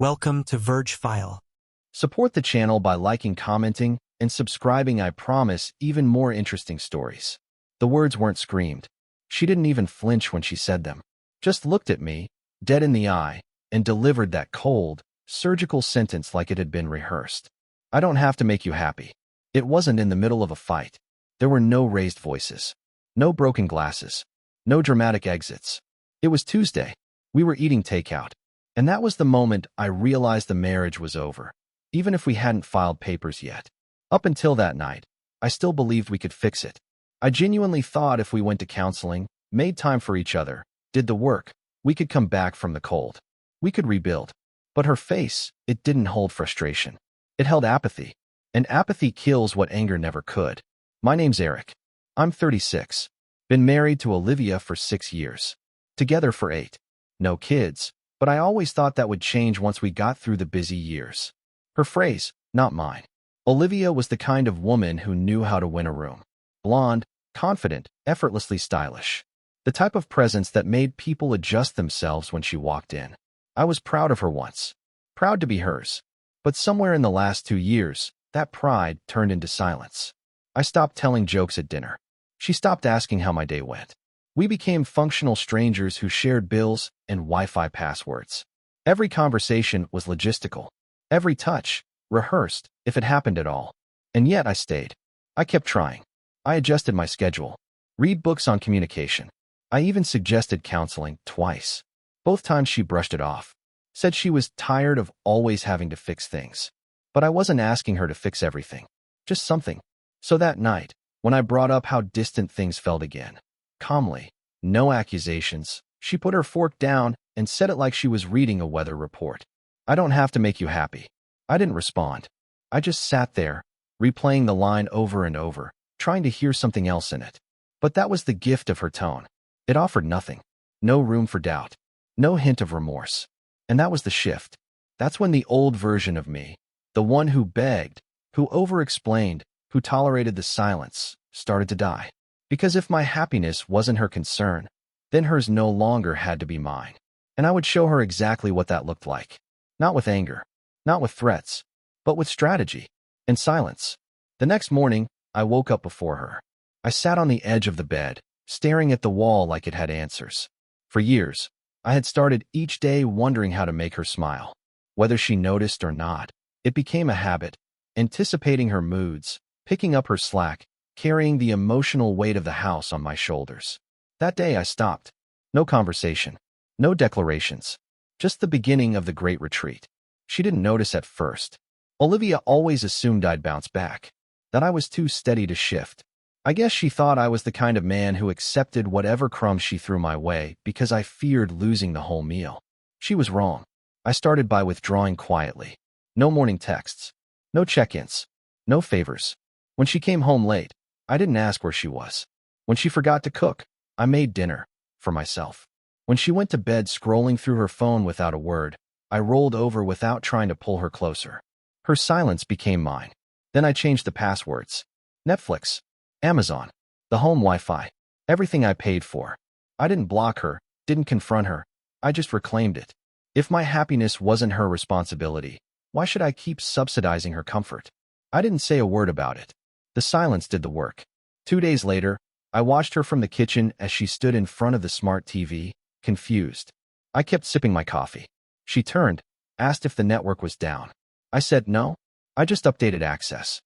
Welcome to Verge File. Support the channel by liking, commenting, and subscribing. I promise even more interesting stories. The words weren't screamed. She didn't even flinch when she said them. Just looked at me, dead in the eye, and delivered that cold, surgical sentence like it had been rehearsed. I don't have to make you happy. It wasn't in the middle of a fight. There were no raised voices. No broken glasses. No dramatic exits. It was Tuesday. We were eating takeout. And that was the moment I realized the marriage was over, even if we hadn't filed papers yet. Up until that night, I still believed we could fix it. I genuinely thought if we went to counseling, made time for each other, did the work, we could come back from the cold. We could rebuild. But her face, it didn't hold frustration. It held apathy. And apathy kills what anger never could. My name's Eric. I'm 36. Been married to Olivia for 6 years. Together for 8. No kids. But I always thought that would change once we got through the busy years. Her phrase, not mine. Olivia was the kind of woman who knew how to win a room. Blonde, confident, effortlessly stylish. The type of presence that made people adjust themselves when she walked in. I was proud of her once. Proud to be hers. But somewhere in the last 2 years, that pride turned into silence. I stopped telling jokes at dinner. She stopped asking how my day went. We became functional strangers who shared bills and Wi-Fi passwords. Every conversation was logistical. Every touch, rehearsed, if it happened at all. And yet I stayed. I kept trying. I adjusted my schedule. Read books on communication. I even suggested counseling twice. Both times she brushed it off. Said she was tired of always having to fix things. But I wasn't asking her to fix everything. Just something. So that night, when I brought up how distant things felt again, calmly, no accusations, she put her fork down and said it like she was reading a weather report. I don't have to make you happy. I didn't respond. I just sat there, replaying the line over and over, trying to hear something else in it. But that was the gift of her tone. It offered nothing. No room for doubt. No hint of remorse. And that was the shift. That's when the old version of me, the one who begged, who over-explained, who tolerated the silence, started to die. Because if my happiness wasn't her concern, then hers no longer had to be mine. And I would show her exactly what that looked like. Not with anger, not with threats, but with strategy and silence. The next morning, I woke up before her. I sat on the edge of the bed, staring at the wall like it had answers. For years, I had started each day wondering how to make her smile. Whether she noticed or not, it became a habit, anticipating her moods, picking up her slack, carrying the emotional weight of the house on my shoulders. That day I stopped. No conversation. No declarations. Just the beginning of the great retreat. She didn't notice at first. Olivia always assumed I'd bounce back. That I was too steady to shift. I guess she thought I was the kind of man who accepted whatever crumbs she threw my way because I feared losing the whole meal. She was wrong. I started by withdrawing quietly. No morning texts. No check-ins. No favors. When she came home late, I didn't ask where she was. When she forgot to cook, I made dinner for myself. When she went to bed scrolling through her phone without a word, I rolled over without trying to pull her closer. Her silence became mine. Then I changed the passwords. Netflix, Amazon, the home Wi-Fi, everything I paid for. I didn't block her, didn't confront her. I just reclaimed it. If my happiness wasn't her responsibility, why should I keep subsidizing her comfort? I didn't say a word about it. The silence did the work. 2 days later, I watched her from the kitchen as she stood in front of the smart TV, confused. I kept sipping my coffee. She turned, asked if the network was down. I said no. I just updated access.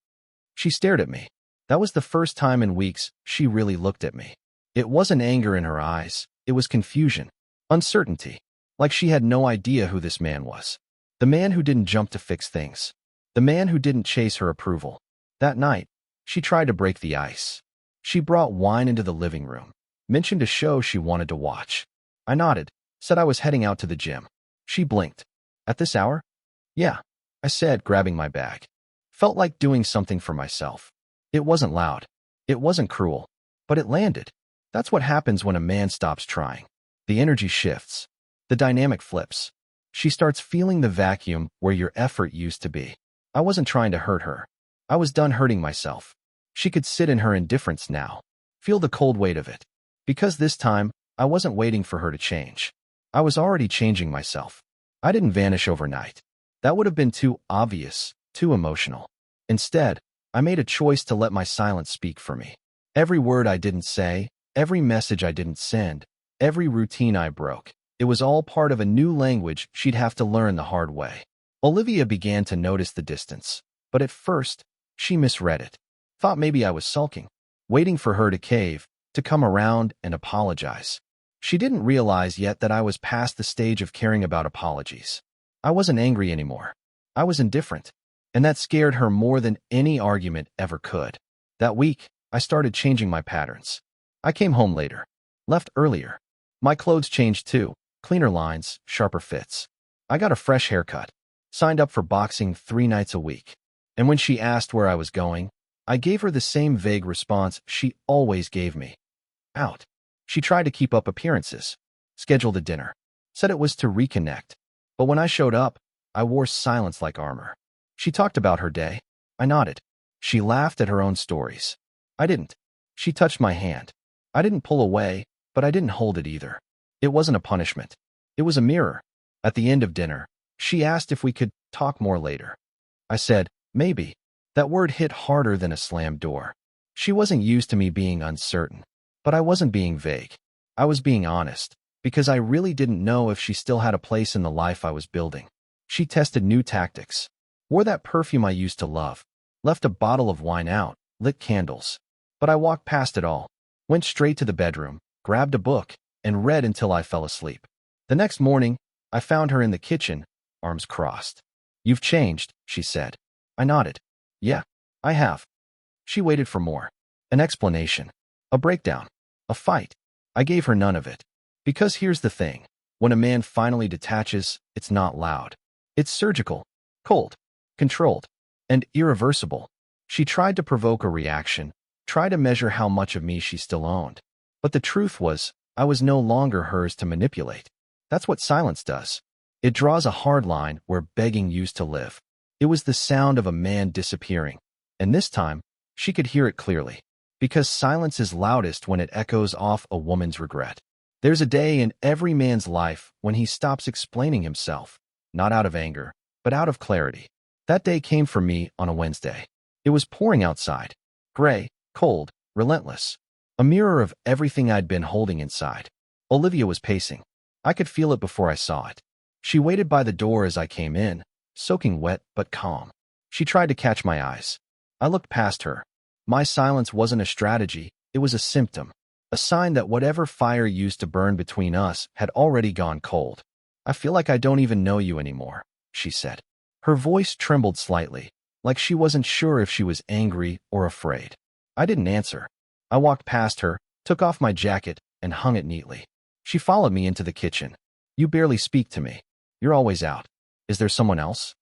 She stared at me. That was the first time in weeks she really looked at me. It wasn't anger in her eyes. It was confusion, uncertainty, like she had no idea who this man was. The man who didn't jump to fix things. The man who didn't chase her approval. That night, she tried to break the ice. She brought wine into the living room, mentioned a show she wanted to watch. I nodded, said I was heading out to the gym. She blinked. At this hour? Yeah, I said, grabbing my bag. Felt like doing something for myself. It wasn't loud. It wasn't cruel. But it landed. That's what happens when a man stops trying. The energy shifts. The dynamic flips. She starts feeling the vacuum where your effort used to be. I wasn't trying to hurt her. I was done hurting myself. She could sit in her indifference now, feel the cold weight of it. Because this time, I wasn't waiting for her to change. I was already changing myself. I didn't vanish overnight. That would have been too obvious, too emotional. Instead, I made a choice to let my silence speak for me. Every word I didn't say, every message I didn't send, every routine I broke, it was all part of a new language she'd have to learn the hard way. Olivia began to notice the distance, but at first, she misread it. Thought maybe I was sulking, waiting for her to cave, to come around and apologize. She didn't realize yet that I was past the stage of caring about apologies. I wasn't angry anymore. I was indifferent, and that scared her more than any argument ever could. That week, I started changing my patterns. I came home later, left earlier. My clothes changed too, cleaner lines, sharper fits. I got a fresh haircut, signed up for boxing 3 nights a week. And when she asked where I was going, I gave her the same vague response she always gave me. Out. She tried to keep up appearances, scheduled a dinner, said it was to reconnect. But when I showed up, I wore silence like armor. She talked about her day. I nodded. She laughed at her own stories. I didn't. She touched my hand. I didn't pull away, but I didn't hold it either. It wasn't a punishment. It was a mirror. At the end of dinner, she asked if we could talk more later. I said, maybe. That word hit harder than a slammed door. She wasn't used to me being uncertain, but I wasn't being vague. I was being honest, because I really didn't know if she still had a place in the life I was building. She tested new tactics, wore that perfume I used to love, left a bottle of wine out, lit candles. But I walked past it all, went straight to the bedroom, grabbed a book, and read until I fell asleep. The next morning, I found her in the kitchen, arms crossed. You've changed, she said. I nodded. Yeah, I have. She waited for more. An explanation. A breakdown. A fight. I gave her none of it. Because here's the thing. When a man finally detaches, it's not loud. It's surgical, cold, controlled, and irreversible. She tried to provoke a reaction, tried to measure how much of me she still owned. But the truth was, I was no longer hers to manipulate. That's what silence does. It draws a hard line where begging used to live. It was the sound of a man disappearing. And this time, she could hear it clearly. Because silence is loudest when it echoes off a woman's regret. There's a day in every man's life when he stops explaining himself, not out of anger, but out of clarity. That day came for me on a Wednesday. It was pouring outside. Gray, cold, relentless. A mirror of everything I'd been holding inside. Olivia was pacing. I could feel it before I saw it. She waited by the door as I came in, soaking wet but calm. She tried to catch my eyes. I looked past her. My silence wasn't a strategy, it was a symptom. A sign that whatever fire used to burn between us had already gone cold. I feel like I don't even know you anymore, she said. Her voice trembled slightly, like she wasn't sure if she was angry or afraid. I didn't answer. I walked past her, took off my jacket, and hung it neatly. She followed me into the kitchen. You barely speak to me. You're always out. Is there someone else?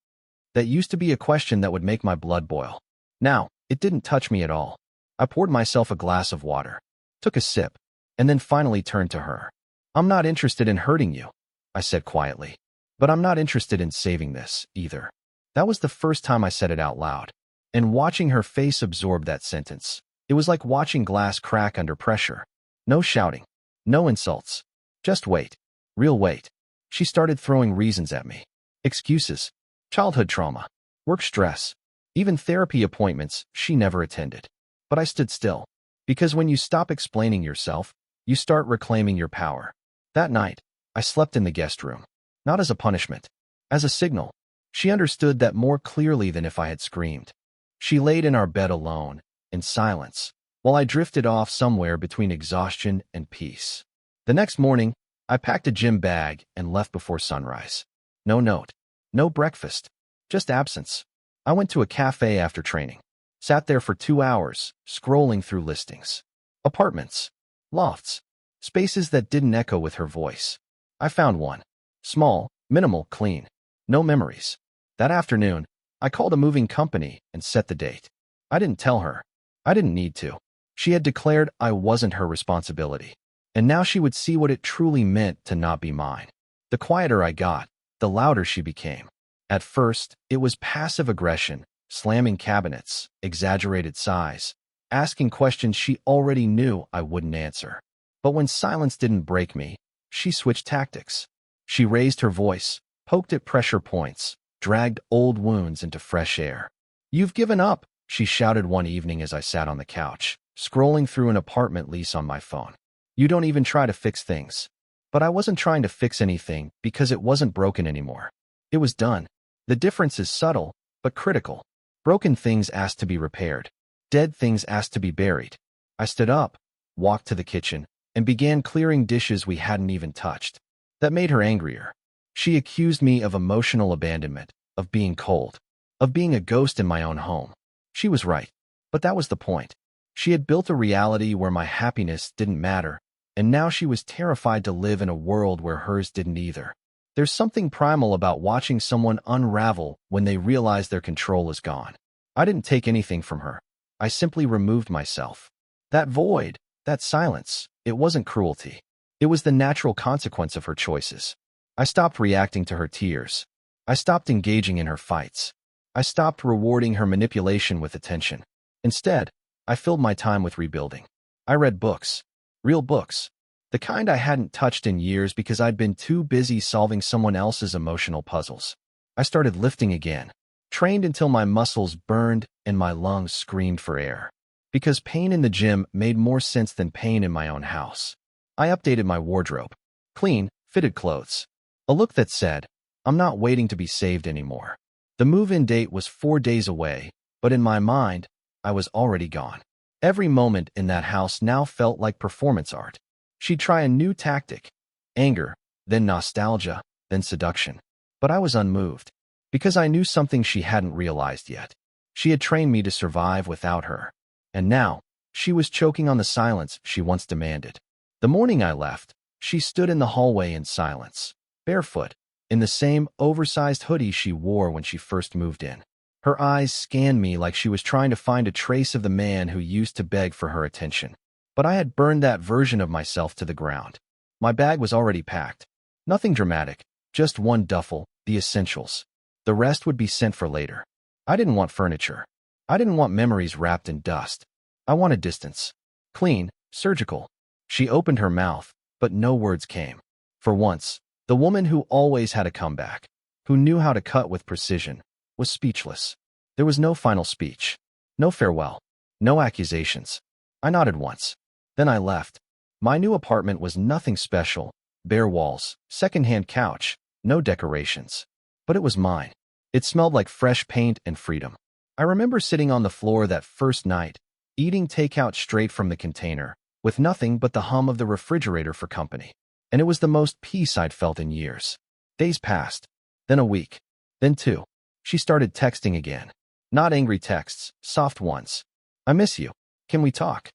That used to be a question that would make my blood boil. Now, it didn't touch me at all. I poured myself a glass of water, took a sip, and then finally turned to her. I'm not interested in hurting you, I said quietly. But I'm not interested in saving this, either. That was the first time I said it out loud. And watching her face absorb that sentence, it was like watching glass crack under pressure. No shouting, no insults. Just wait. Real wait. She started throwing reasons at me. Excuses. Childhood trauma. Work stress. Even therapy appointments she never attended. But I stood still. Because when you stop explaining yourself, you start reclaiming your power. That night, I slept in the guest room. Not as a punishment. As a signal. She understood that more clearly than if I had screamed. She laid in our bed alone, in silence, while I drifted off somewhere between exhaustion and peace. The next morning, I packed a gym bag and left before sunrise. No note. No breakfast. Just absence. I went to a cafe after training. Sat there for 2 hours, scrolling through listings. Apartments. Lofts. Spaces that didn't echo with her voice. I found one. Small, minimal, clean. No memories. That afternoon, I called a moving company and set the date. I didn't tell her. I didn't need to. She had declared I wasn't her responsibility. And now she would see what it truly meant to not be mine. The quieter I got, the louder she became. At first, it was passive aggression, slamming cabinets, exaggerated sighs, asking questions she already knew I wouldn't answer. But when silence didn't break me, she switched tactics. She raised her voice, poked at pressure points, dragged old wounds into fresh air. "You've given up," she shouted one evening as I sat on the couch, scrolling through an apartment lease on my phone. "You don't even try to fix things." But I wasn't trying to fix anything because it wasn't broken anymore. It was done. The difference is subtle, but critical. Broken things asked to be repaired. Dead things asked to be buried. I stood up, walked to the kitchen, and began clearing dishes we hadn't even touched. That made her angrier. She accused me of emotional abandonment, of being cold, of being a ghost in my own home. She was right. But that was the point. She had built a reality where my happiness didn't matter, and now she was terrified to live in a world where hers didn't either. There's something primal about watching someone unravel when they realize their control is gone. I didn't take anything from her. I simply removed myself. That void, that silence, it wasn't cruelty. It was the natural consequence of her choices. I stopped reacting to her tears. I stopped engaging in her fights. I stopped rewarding her manipulation with attention. Instead, I filled my time with rebuilding. I read books. Real books. The kind I hadn't touched in years because I'd been too busy solving someone else's emotional puzzles. I started lifting again, trained until my muscles burned and my lungs screamed for air. Because pain in the gym made more sense than pain in my own house. I updated my wardrobe. Clean, fitted clothes. A look that said, "I'm not waiting to be saved anymore." The move-in date was 4 days away, but in my mind, I was already gone. Every moment in that house now felt like performance art. She'd try a new tactic. Anger, then nostalgia, then seduction. But I was unmoved. Because I knew something she hadn't realized yet. She had trained me to survive without her. And now, she was choking on the silence she once demanded. The morning I left, she stood in the hallway in silence, barefoot, in the same oversized hoodie she wore when she first moved in. Her eyes scanned me like she was trying to find a trace of the man who used to beg for her attention. But I had burned that version of myself to the ground. My bag was already packed. Nothing dramatic, just one duffel, the essentials. The rest would be sent for later. I didn't want furniture. I didn't want memories wrapped in dust. I wanted distance. Clean, surgical. She opened her mouth, but no words came. For once, the woman who always had a comeback, who knew how to cut with precision, was speechless. There was no final speech. No farewell. No accusations. I nodded once. Then I left. My new apartment was nothing special. Bare walls, secondhand couch, no decorations. But it was mine. It smelled like fresh paint and freedom. I remember sitting on the floor that first night, eating takeout straight from the container, with nothing but the hum of the refrigerator for company. And it was the most peace I'd felt in years. Days passed. Then a week. Then 2. She started texting again. Not angry texts, soft ones. "I miss you. Can we talk?"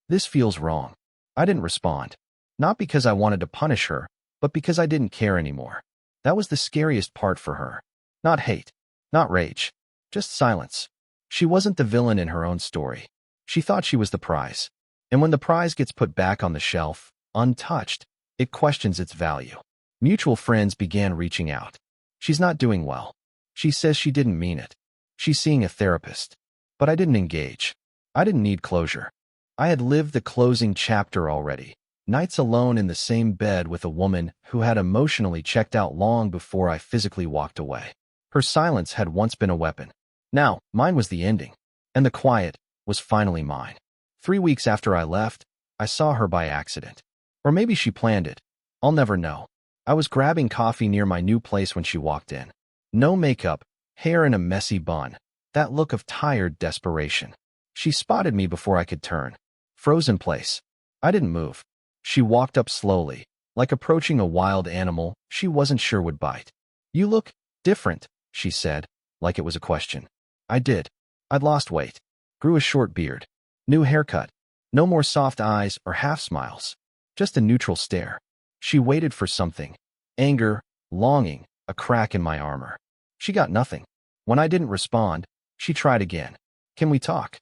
This feels wrong. I didn't respond. Not because I wanted to punish her, but because I didn't care anymore. That was the scariest part for her. Not hate. Not rage. Just silence. She wasn't the villain in her own story. She thought she was the prize. And when the prize gets put back on the shelf, untouched, it questions its value. Mutual friends began reaching out. "She's not doing well. She says she didn't mean it. She's seeing a therapist." But I didn't engage. I didn't need closure. I had lived the closing chapter already. Nights alone in the same bed with a woman who had emotionally checked out long before I physically walked away. Her silence had once been a weapon. Now, mine was the ending. And the quiet was finally mine. 3 weeks after I left, I saw her by accident. Or maybe she planned it. I'll never know. I was grabbing coffee near my new place when she walked in. No makeup, hair in a messy bun. That look of tired desperation. She spotted me before I could turn. Frozen place. I didn't move. She walked up slowly, like approaching a wild animal she wasn't sure would bite. "You look different," she said, like it was a question. I did. I'd lost weight. Grew a short beard. New haircut. No more soft eyes or half smiles. Just a neutral stare. She waited for something. Anger, longing, a crack in my armor. She got nothing. When I didn't respond, she tried again. "Can we talk?"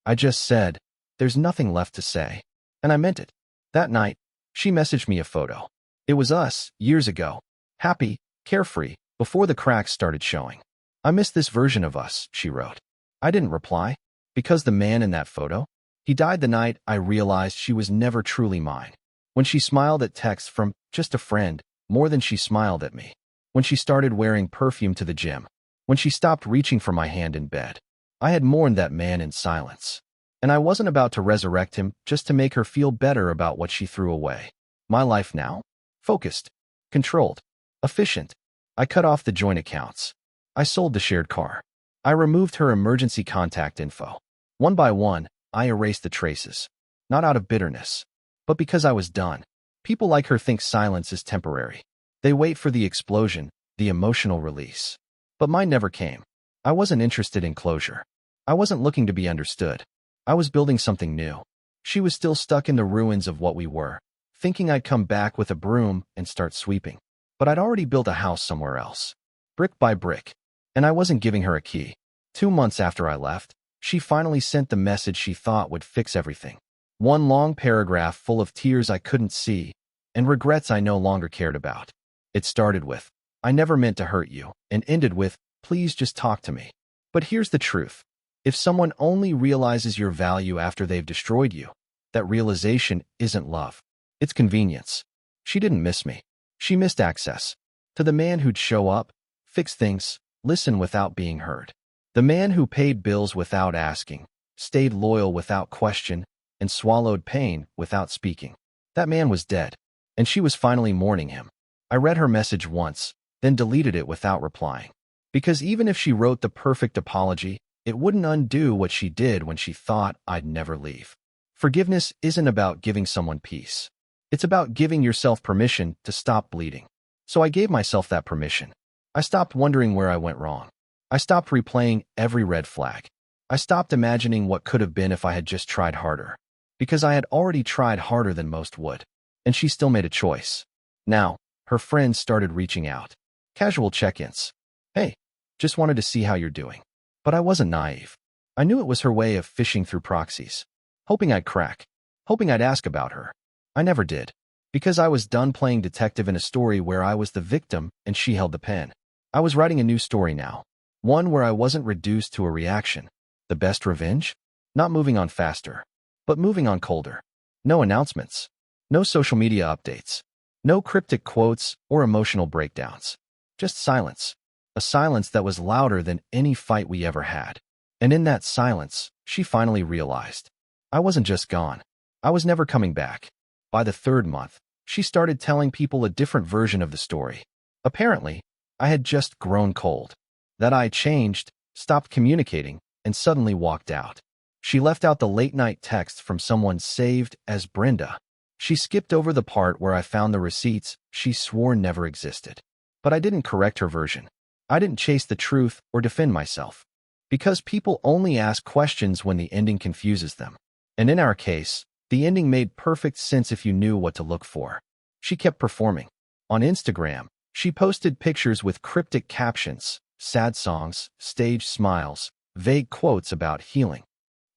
I just said, "There's nothing left to say." And I meant it. That night, she messaged me a photo. It was us, years ago. Happy, carefree, before the cracks started showing. "I miss this version of us," she wrote. I didn't reply. Because the man in that photo, he died the night I realized she was never truly mine. When she smiled at texts from just a friend, more than she smiled at me. when she started wearing perfume to the gym, when she stopped reaching for my hand in bed. I had mourned that man in silence. And I wasn't about to resurrect him just to make her feel better about what she threw away. My life now? Focused, controlled, efficient. I cut off the joint accounts. I sold the shared car. I removed her emergency contact info. One by one, I erased the traces. Not out of bitterness, but because I was done. People like her think silence is temporary. They wait for the explosion, the emotional release. But mine never came. I wasn't interested in closure. I wasn't looking to be understood. I was building something new. She was still stuck in the ruins of what we were, thinking I'd come back with a broom and start sweeping. But I'd already built a house somewhere else, brick by brick, and I wasn't giving her a key. 2 months after I left, she finally sent the message she thought would fix everything. One long paragraph full of tears I couldn't see and regrets I no longer cared about. It started with, "I never meant to hurt you," and ended with, "Please just talk to me." But here's the truth. If someone only realizes your value after they've destroyed you, that realization isn't love. It's convenience. She didn't miss me. She missed access to the man who'd show up, fix things, listen without being heard. The man who paid bills without asking, stayed loyal without question, and swallowed pain without speaking. That man was dead, and she was finally mourning him. I read her message once, then deleted it without replying. Because even if she wrote the perfect apology, it wouldn't undo what she did when she thought I'd never leave. Forgiveness isn't about giving someone peace. It's about giving yourself permission to stop bleeding. So I gave myself that permission. I stopped wondering where I went wrong. I stopped replaying every red flag. I stopped imagining what could have been if I had just tried harder. Because I had already tried harder than most would. And she still made a choice. Now, her friends started reaching out. Casual check-ins. "Hey, just wanted to see how you're doing." But I wasn't naive. I knew it was her way of fishing through proxies. Hoping I'd crack. Hoping I'd ask about her. I never did. Because I was done playing detective in a story where I was the victim and she held the pen. I was writing a new story now. One where I wasn't reduced to a reaction. The best revenge? Not moving on faster, but moving on colder. No announcements. No social media updates. No cryptic quotes or emotional breakdowns. Just silence. A silence that was louder than any fight we ever had. And in that silence, she finally realized. I wasn't just gone. I was never coming back. By the 3rd month, she started telling people a different version of the story. Apparently, I had just grown cold. That I changed, stopped communicating, and suddenly walked out. She left out the late-night text from someone saved as Brenda. She skipped over the part where I found the receipts she swore never existed. But I didn't correct her version. I didn't chase the truth or defend myself. Because people only ask questions when the ending confuses them. And in our case, the ending made perfect sense if you knew what to look for. She kept performing. On Instagram, she posted pictures with cryptic captions, sad songs, staged smiles, vague quotes about healing.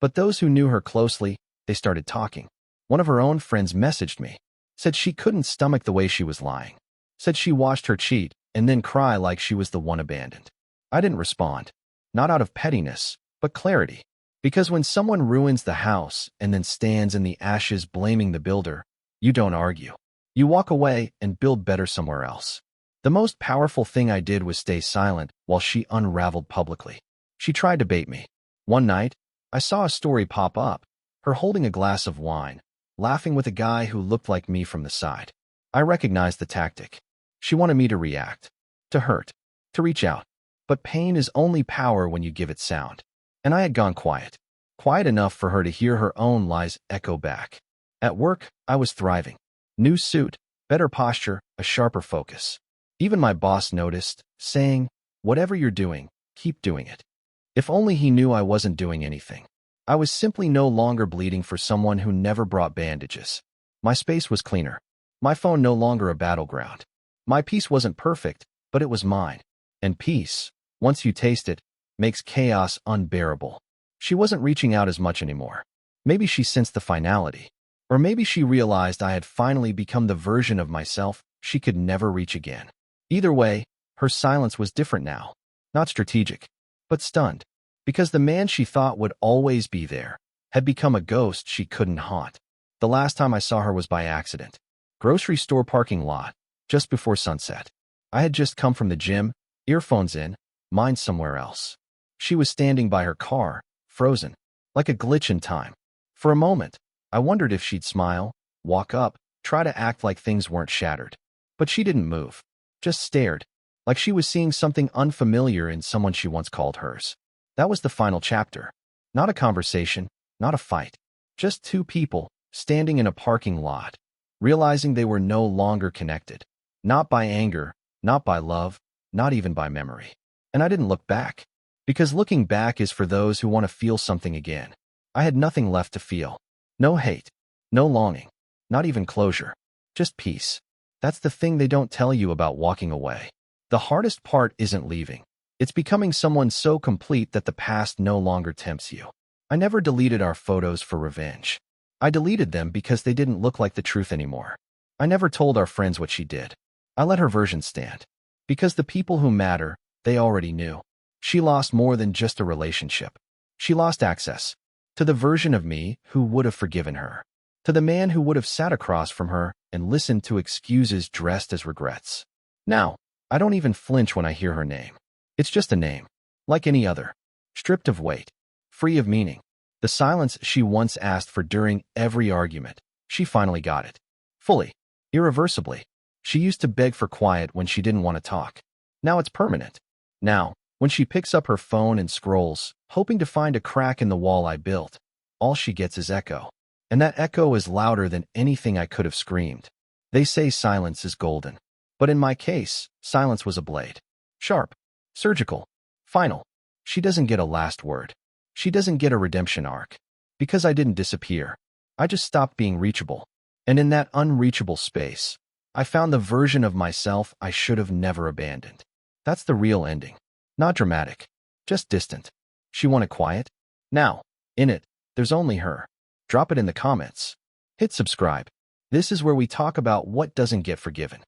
But those who knew her closely, they started talking. One of her own friends messaged me, said she couldn't stomach the way she was lying, said she watched her cheat and then cry like she was the one abandoned. I didn't respond, not out of pettiness, but clarity. Because when someone ruins the house and then stands in the ashes blaming the builder, you don't argue. You walk away and build better somewhere else. The most powerful thing I did was stay silent while she unraveled publicly. She tried to bait me. One night, I saw a story pop up, her holding a glass of wine, laughing with a guy who looked like me from the side. I recognized the tactic. She wanted me to react, to hurt, to reach out. But pain is only power when you give it sound. And I had gone quiet. Quiet enough for her to hear her own lies echo back. At work, I was thriving. New suit, better posture, a sharper focus. Even my boss noticed, saying, "Whatever you're doing, keep doing it." If only he knew I wasn't doing anything. I was simply no longer bleeding for someone who never brought bandages. My space was cleaner. My phone no longer a battleground. My peace wasn't perfect, but it was mine. And peace, once you taste it, makes chaos unbearable. She wasn't reaching out as much anymore. Maybe she sensed the finality. Or maybe she realized I had finally become the version of myself she could never reach again. Either way, her silence was different now. Not strategic, but stunned. Because the man she thought would always be there had become a ghost she couldn't haunt. The last time I saw her was by accident. Grocery store parking lot, just before sunset. I had just come from the gym, earphones in, mind somewhere else. She was standing by her car, frozen, like a glitch in time. For a moment, I wondered if she'd smile, walk up, try to act like things weren't shattered. But she didn't move, just stared, like she was seeing something unfamiliar in someone she once called hers. That was the final chapter. Not a conversation, not a fight. Just two people, standing in a parking lot, realizing they were no longer connected. Not by anger, not by love, not even by memory. And I didn't look back. Because looking back is for those who want to feel something again. I had nothing left to feel. No hate, no longing, not even closure. Just peace. That's the thing they don't tell you about walking away. The hardest part isn't leaving. It's becoming someone so complete that the past no longer tempts you. I never deleted our photos for revenge. I deleted them because they didn't look like the truth anymore. I never told our friends what she did. I let her version stand. Because the people who matter, they already knew. She lost more than just a relationship. She lost access to the version of me who would have forgiven her, to the man who would have sat across from her and listened to excuses dressed as regrets. Now, I don't even flinch when I hear her name. It's just a name, like any other, stripped of weight, free of meaning. The silence she once asked for during every argument, she finally got it. Fully, irreversibly. She used to beg for quiet when she didn't want to talk. Now it's permanent. Now, when she picks up her phone and scrolls, hoping to find a crack in the wall I built, all she gets is echo. And that echo is louder than anything I could have screamed. They say silence is golden. But in my case, silence was a blade. Sharp, surgical, final. She doesn't get a last word. She doesn't get a redemption arc. Because I didn't disappear. I just stopped being reachable. And in that unreachable space, I found the version of myself I should have never abandoned. That's the real ending. Not dramatic, just distant. She wanted quiet? Now, in it, there's only her. Drop it in the comments. Hit subscribe. This is where we talk about what doesn't get forgiven.